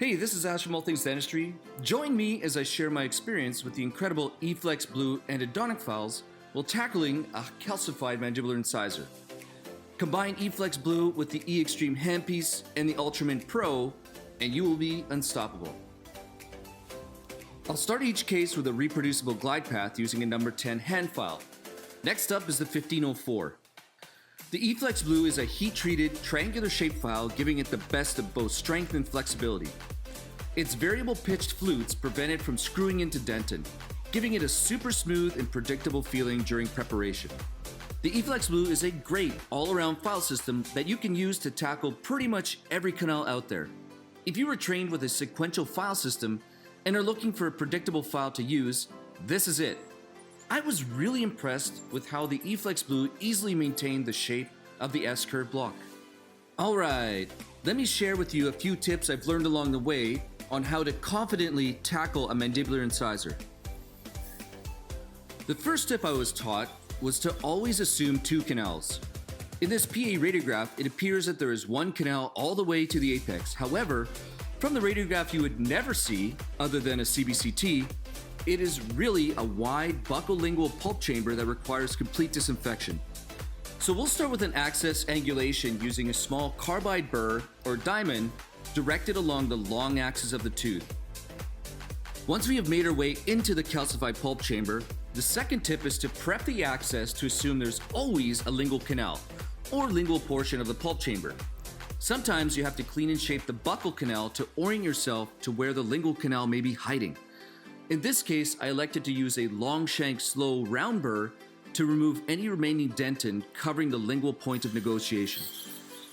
Hey, this is Ash from All Things Dentistry. Join me as I share my experience with the incredible E-FLEX Blue endodontic files while tackling a calcified mandibular incisor. Combine E-FLEX Blue with the E-Extreme handpiece and the Ultramint Pro, and you will be unstoppable. I'll start each case with a reproducible glide path using a number 10 hand file. Next up is the 1504. The E-FLEX Blue is a heat-treated, triangular-shaped file, giving it the best of both strength and flexibility. Its variable pitched flutes prevent it from screwing into dentin, giving it a super smooth and predictable feeling during preparation. The E-FLEX Blue is a great all-around file system that you can use to tackle pretty much every canal out there. If you were trained with a sequential file system and are looking for a predictable file to use, this is it. I was really impressed with how the E-FLEX Blue easily maintained the shape of the S-curve block. Alright, let me share with you a few tips I've learned along the way on how to confidently tackle a mandibular incisor. The first tip I was taught was to always assume two canals. In this PA radiograph, it appears that there is one canal all the way to the apex. However, from the radiograph you would never see, other than a CBCT, it is really a wide buccolingual pulp chamber that requires complete disinfection. So we'll start with an access angulation using a small carbide burr or diamond directed along the long axis of the tooth. Once we have made our way into the calcified pulp chamber, the second tip is to prep the access to assume there's always a lingual canal or lingual portion of the pulp chamber. Sometimes you have to clean and shape the buccal canal to orient yourself to where the lingual canal may be hiding. In this case, I elected to use a long shank slow round burr to remove any remaining dentin covering the lingual point of negotiation.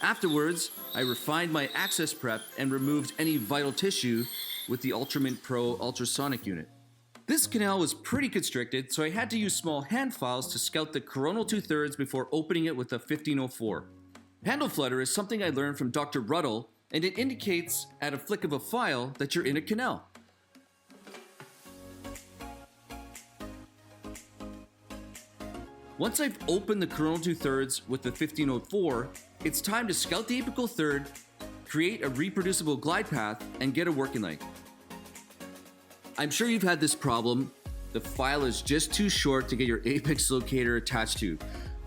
Afterwards, I refined my access prep and removed any vital tissue with the Ultramint Pro ultrasonic unit. This canal was pretty constricted, so I had to use small hand files to scout the coronal 2/3 before opening it with a 1504. Handle flutter is something I learned from Dr. Ruddle, and it indicates at a flick of a file that you're in a canal. Once I've opened the coronal 2/3 with the 1504, it's time to scout the apical third, create a reproducible glide path, and get a working length. I'm sure you've had this problem. The file is just too short to get your apex locator attached to.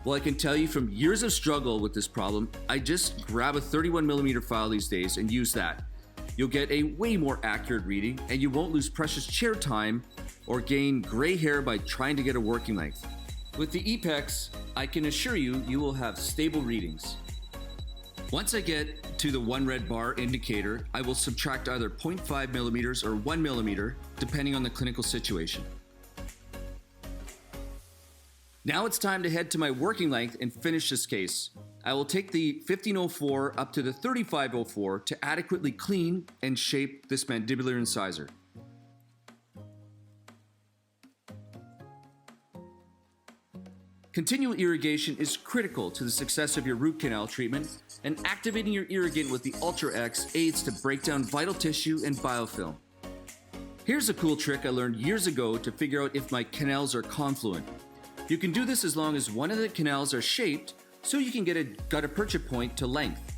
Well, I can tell you from years of struggle with this problem, I just grab a 31mm file these days and use that. You'll get a way more accurate reading, and you won't lose precious chair time or gain gray hair by trying to get a working length. With the EPEX, I can assure you, you will have stable readings. Once I get to the one red bar indicator, I will subtract either 0.5mm or 1mm, depending on the clinical situation. Now it's time to head to my working length and finish this case. I will take the 1504 up to the 3504 to adequately clean and shape this mandibular incisor. Continual irrigation is critical to the success of your root canal treatment, and activating your irrigant with the Ultra X aids to break down vital tissue and biofilm. Here's a cool trick I learned years ago to figure out if my canals are confluent. You can do this as long as one of the canals are shaped so you can get a gutta-percha point to length.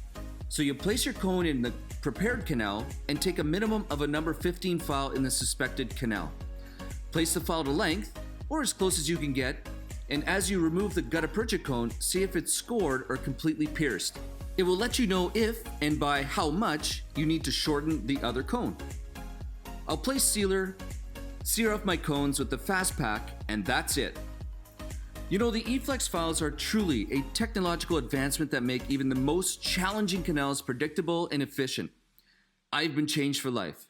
So you place your cone in the prepared canal and take a minimum of a number 15 file in the suspected canal. Place the file to length, or as close as you can get, and as you remove the gutta-percha cone, see if it's scored or completely pierced. It will let you know if, and by how much, you need to shorten the other cone. I'll place sear off my cones with the fast pack, and that's it. You know, the E-FLEX files are truly a technological advancement that make even the most challenging canals predictable and efficient. I've been changed for life.